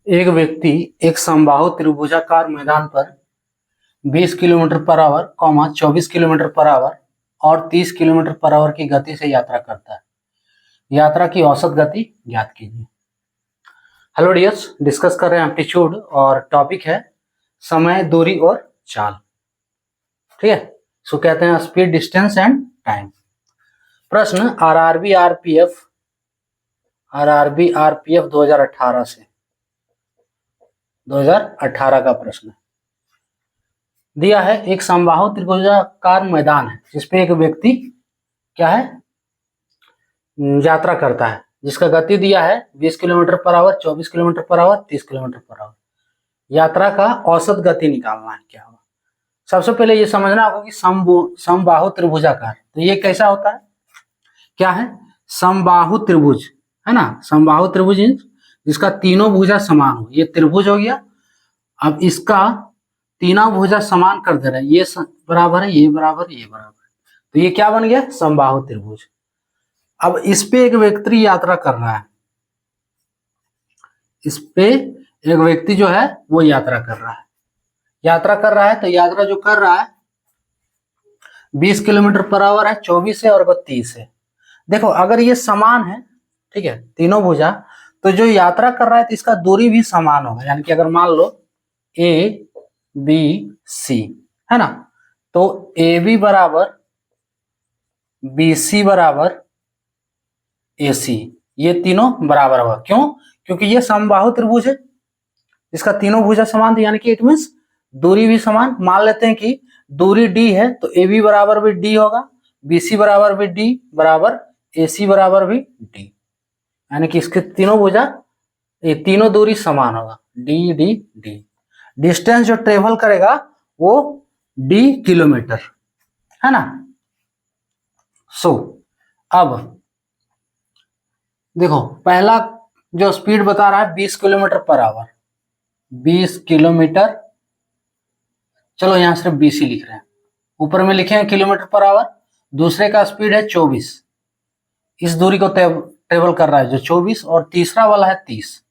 एक व्यक्ति एक समबाहु त्रिभुजाकार मैदान पर 20 kilometre per hour, 24 kilometre per hour और 30 किलोमीटर पर आवर की गति से यात्रा करता है। यात्रा की औसत गति ज्ञात कीजिए। हेलो डियर्स, डिस्कस कर रहे हैं एप्टीट्यूड और टॉपिक है समय, दूरी और चाल। ठीक है, इसको कहते हैं स्पीड, डिस्टेंस एंड टाइम। प्रश्न आरआरबी आरपीएफ 2018 से 2018 का प्रश्न दिया है। एक समबाहु त्रिभुजाकार मैदान है जिसपे एक व्यक्ति क्या है, यात्रा करता है, जिसका गति दिया है 20 kilometre per hour, 24 kilometre per hour, 30 kilometre per hour. यात्रा का औसत गति निकालना है क्या होगा। सबसे पहले ये समझना होगा कि समबाहु त्रिभुजाकार, तो ये कैसा होता है, क्या है, समबाहु त्रिभुज है ना। समबाहु त्रिभुज जिसका तीनों भुजा समान हो, ये त्रिभुज हो गया। अब इसका तीनों भुजा समान कर दे रहे हैं, ये बराबर है, ये बराबर, ये बराबर, तो ये क्या बन गया, समबाहु त्रिभुज। अब इस पे एक व्यक्ति यात्रा कर रहा है, इस पे एक व्यक्ति जो है वो यात्रा कर रहा है, तो यात्रा जो कर रहा है 20 किलोमीटर पर आवर है, 24 है और 30 है। देखो अगर ये समान है, ठीक है, तीनों भुजा, तो जो यात्रा कर रहा है तो इसका दूरी भी समान होगा। यानी कि अगर मान लो ए बी सी है ना, तो ए बी बराबर बी सी बराबर ए सी, ये तीनों बराबर होगा। क्यों? क्योंकि ये समबाहु त्रिभुज है, इसका तीनों भुजा समान थी, यानी कि इट मींस दूरी भी समान। मान लेते हैं कि दूरी डी है, तो ए बी बराबर भी डी होगा, बी सी बराबर भी डी बराबर ए सी बराबर भी डी, यानी कि इसके तीनों भुजा, ये तीनों दूरी समान होगा, डी डी डी। डिस्टेंस जो ट्रेवल करेगा वो डी किलोमीटर है ना। सो अब देखो पहला जो स्पीड बता रहा है 20 किलोमीटर पर आवर, 20 किलोमीटर, चलो यहां सिर्फ बीसी लिख रहे हैं, ऊपर में लिखे हैं किलोमीटर पर आवर। दूसरे का स्पीड है 24, इस दूरी को ट्रेवल कर रहा है जो 24, और तीसरा वाला है 30।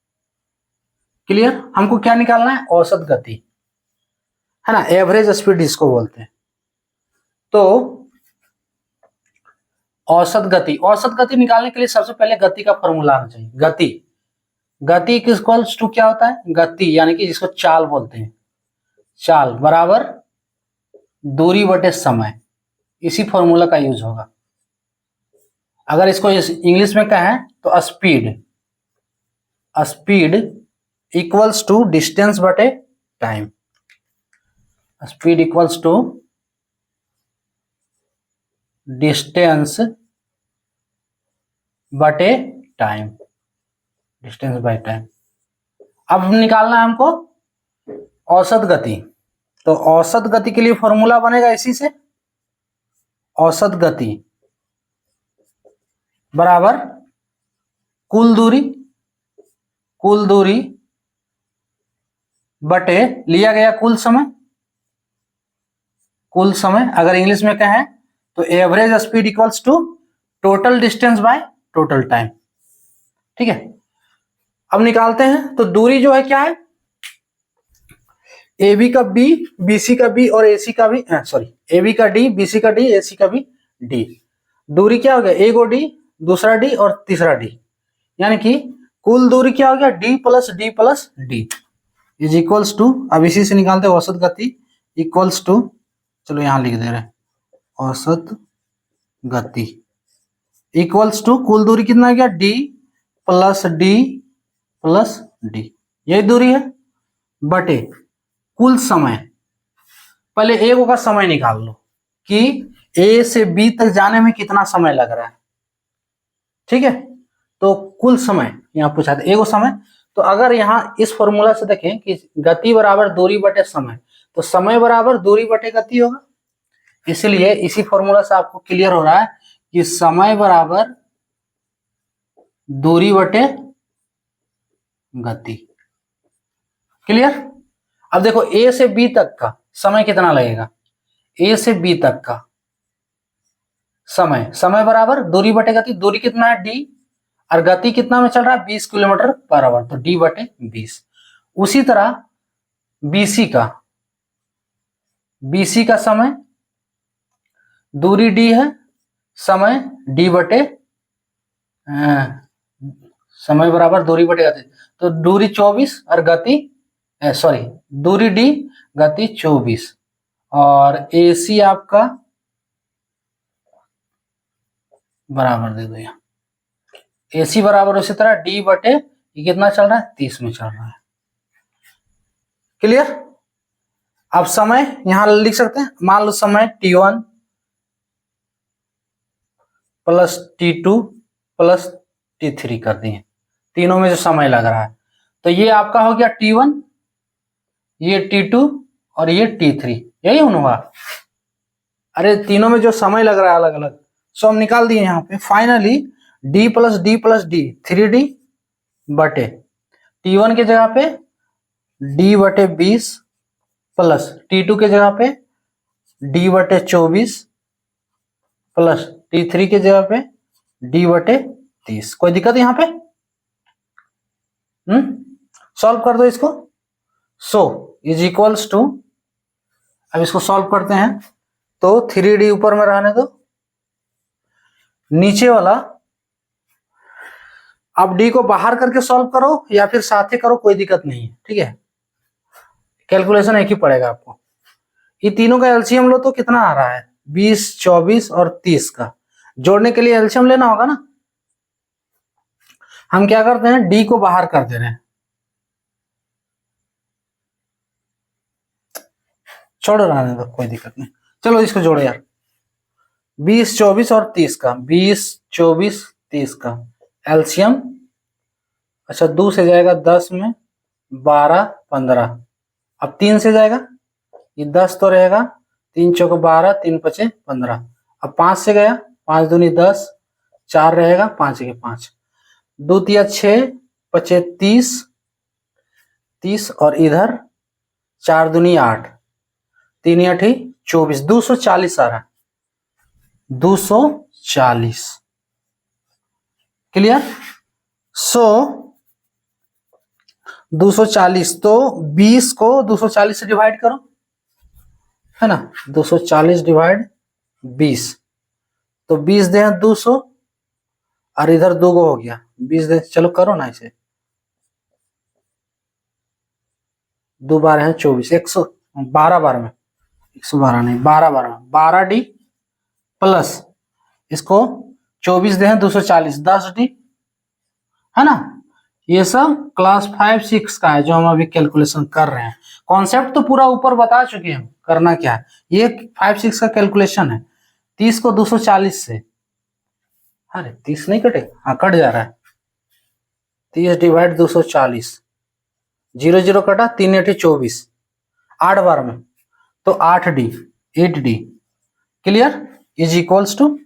क्लियर? हमको क्या निकालना है, औसत गति है ना, एवरेज स्पीड इसको बोलते हैं। तो औसत गति निकालने के लिए सबसे पहले गति का फॉर्मूला आना चाहिए। गति इक्वल्स टू क्या होता है, गति यानी कि जिसको चाल बोलते हैं, चाल बराबर दूरी बटे समय, इसी फॉर्मूला का यूज होगा। अगर इसको इंग्लिश में कहें तो स्पीड इक्वल्स टू डिस्टेंस बटे time, speed equals to distance बटे टाइम, डिस्टेंस बाय टाइम। अब निकालना है हमको औसत गति, तो औसत गति के लिए फॉर्मूला बनेगा इसी से, औसत गति बराबर कुल दूरी बटे लिया गया कुल समय। अगर इंग्लिश में कहें तो average speed equals to total distance by total time. ठीक है, अब निकालते हैं। तो दूरी जो है क्या है, ए बी का बी, बी सी का बी और ए सी का भी, सॉरी, ए बी का डी, बी सी का डी, ए सी का भी डी। दूरी क्या हो गया, ए गो डी, दूसरा डी और तीसरा डी, यानी कि कुल दूरी क्या हो गया, D plus D is equals to, अब इसी से निकालते हैं औसत गति इक्वल्स टू, चलो यहां लिख दे रहे हैं, औसत गति इक्वल्स टू कुल दूरी कितना हो गया, डी प्लस डी, यही दूरी है, बटे कुल समय। पहले ए का समय निकाल लो कि ए से बी तक जाने में कितना समय लग रहा है। ठीक है, तो कुल समय यहां पूछा था, ए समय। तो अगर यहां इस फॉर्मूला से देखें कि गति बराबर दूरी बटे समय, तो समय बराबर दूरी बटे गति होगा। इसलिए इसी फॉर्मूला से आपको क्लियर हो रहा है कि समय बराबर दूरी बटे गति। क्लियर? अब देखो ए से बी तक का समय कितना लगेगा, ए से बी तक का समय बराबर दूरी बटे गति। दूरी कितना है डी, और गति कितना में चल रहा है 20 किलोमीटर पर आवर, तो डी बटे 20। उसी तरह बीसी का समय, दूरी डी है, समय डी बटे समय बराबर दूरी बटे गति, तो दूरी 24 और गति सॉरी दूरी डी गति 24, और एसी आपका बराबर दे दो यहाँ, एसी बराबर उसी तरह डी बटे ये कितना चल रहा है 30 में चल रहा है। क्लियर। अब समय यहां लिख सकते हैं, मान लो समय T1 plus T2 plus T3 कर दिए, तीनों में जो समय लग रहा है, तो ये आपका हो गया T1, ये T2 और ये T3, यही होगा। अरे तीनों में जो समय लग रहा है अलग अलग, सो हम निकाल दिए यहाँ पे। Finally D plus D plus D 3D बटे T1 के जगह पे D बटे 20 प्लस T2 के जगह पे D बटे 24 प्लस T3 के जगह पे D बटे 30। कोई दिक्कत यहाँ पे? सॉल्व कर दो इसको। सो इज इक्वल्स टू, अब इसको सॉल्व करते हैं तो 3D ऊपर में रहने दो, नीचे वाला अब D को बाहर करके सॉल्व करो या फिर साथ ही करो, कोई दिक्कत नहीं है, ठीक है। कैलकुलेशन एक ही पड़ेगा आपको। ये तीनों का एलसीएम लो तो कितना आ रहा है 20, 24 और 30 का जोड़ने के लिए एलसीएम लेना होगा ना। हम क्या करते हैं, डी को बाहर कर दे रहे हैं, छोड़ो रहने दो, कोई दिक्कत नहीं। चलो इसको जोड़ो यार, 20, 24 और 30 का, 20, 24, 30 का एलसीएम, अच्छा 2 से जाएगा 10 में, 12, 15, अब 3 से जाएगा, ये 10 तो रहेगा, 3 चौक 12, 3 पचे 15, अब 5 से गया, 5 दूनी 10, 4 रहेगा, 5 के 5, 2 तिया 6, पचे 30, 30 और इधर 4 दूनी 8, 3 8 24, 240 आ रहा है, 240। क्लियर। सो 240, तो 20 को 240 से डिवाइड करो, है ना, 240 डिवाइड 20, तो 20 दे 200 और इधर 2 गो हो गया 20 दे, चलो करो ना इसे, 2 12 है 24, 112 बार में, 112 नहीं 12 बार में 12D प्लस इसको 24 दे 240, 10D, है ना। ये सब क्लास 5 6 का है जो हम अभी कैलकुलेशन कर रहे हैं। कॉन्सेप्ट तो पूरा ऊपर बता चुके हैं करना क्या है, ये 5 6 का कैलकुलेशन है। 30 को 240 से, अरे 30 नहीं कटे, हाँ कट जा रहा है, 30 डिवाइड 240, 0 0 कटा, 3 8 24, 8 बार में, तो 8D 8D। Clear. Is equals to,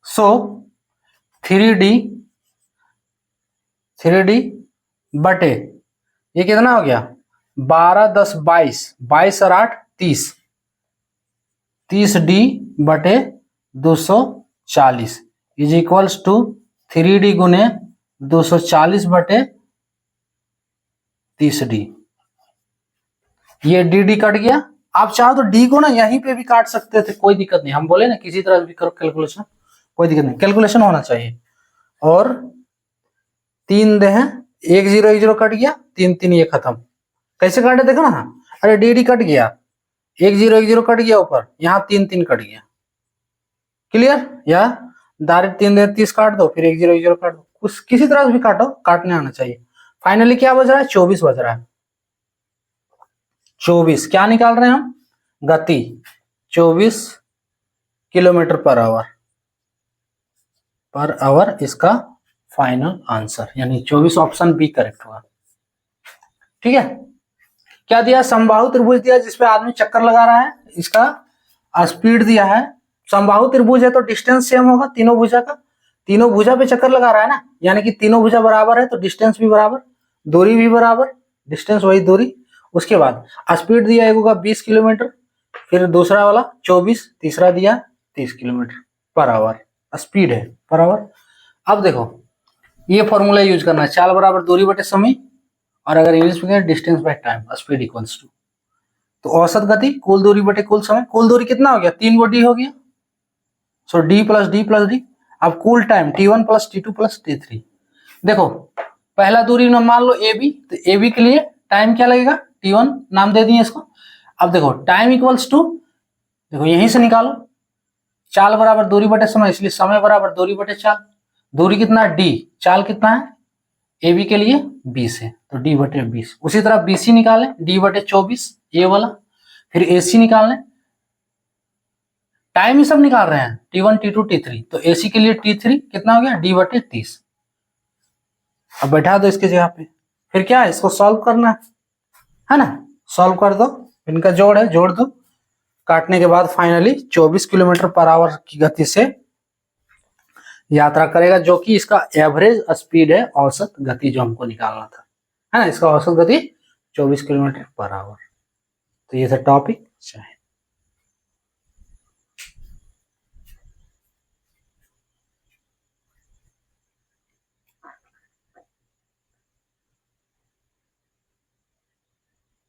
so 3D बटे ये कितना हो गया 12 10 22, 22 और 8 30, 30D बटे 240 इज इक्वल्स टू 3D गुने 240 बटे 30D। ये डी कट गया। आप चाहो तो डी को ना यहीं पे भी काट सकते थे, कोई दिक्कत नहीं, हम बोले ना किसी तरह भी करो कैलकुलेशन, कोई दिक्कत नहीं, कैलकुलेशन होना चाहिए। और 3 दे हैं, 1 0 1 0 कट गया, 3 3 ये खत्म। कैसे काटे देखो ना, अरे डी कट गया, 1 0 1 0 कट गया ऊपर, यहाँ 3 3 कट गया। क्लियर। या डायरेक्ट 3 दे 30 काट दो, फिर 1 0 1 0 काट दो, कुछ किसी तरह से भी काटो, काटने आना चाहिए। फाइनली क्या बज रहा है 24 बज रहा है। 24 क्या निकाल रहे हैं हम, गति 24 किलोमीटर पर आवर इसका फाइनल आंसर, यानी 24 ऑप्शन बी करेक्ट होगा। ठीक है। क्या दिया, समबाहु त्रिभुज दिया जिसपे आदमी चक्कर लगा रहा है, इसका स्पीड दिया है। समबाहु त्रिभुज है तो डिस्टेंस सेम होगा तीनों भुजा का, तीनों भुजा पे चक्कर लगा रहा है ना, यानी कि तीनों भुजा बराबर है तो डिस्टेंस भी बराबर, दूरी भी बराबर, डिस्टेंस वही दूरी। उसके बाद स्पीड दिया एक होगा 20 किलोमीटर, फिर दूसरा वाला 24, तीसरा दिया 30 किलोमीटर पर आवर, स्पीड है पर आवर। अब देखो ये फॉर्मूला यूज करना है, चाल बराबर दूरी बटे समय, और अगर इंग्लिश में कहें distance by time, speed equals to, तो औसत गति कुल दूरी बटे कुल समय, कुल दूरी कितना हो गया 3 को डी हो गया, so D plus D plus D. अब कुल time T1 plus T2 plus T3। देखो पहला दूरी में मान लो AB, तो AB के लिए टाइम क्या लगेगा T1 नाम दे दिए इसको। अब देखो टाइम इक्वल्स टू, देखो यहीं से निकालो, चाल बराबर दूरी बटे समय, इसलिए समय बराबर दूरी बटे चाल। दूरी कितना D, चाल कितना है AB के लिए 20 है, तो D बटे 20। उसी तरह BC निकालें, D बटे 24 ये वाला। फिर AC निकालें, टाइम ही सब निकाल रहे हैं T1 T2 T3, तो AC के लिए T3 कितना हो गया D बटे 30। अब बैठा दो इसकी जगह पे, फिर क्या है इसको सॉल्व करना है ना, सॉल्व कर दो, इनका जोड़ है जोड़ दो, काटने के बाद फाइनली 24 किलोमीटर पर आवर की गति से यात्रा करेगा, जो कि इसका एवरेज स्पीड है, औसत गति जो हमको निकालना था, है ना। इसका औसत गति 24 किलोमीटर पर आवर। तो ये था टॉपिक।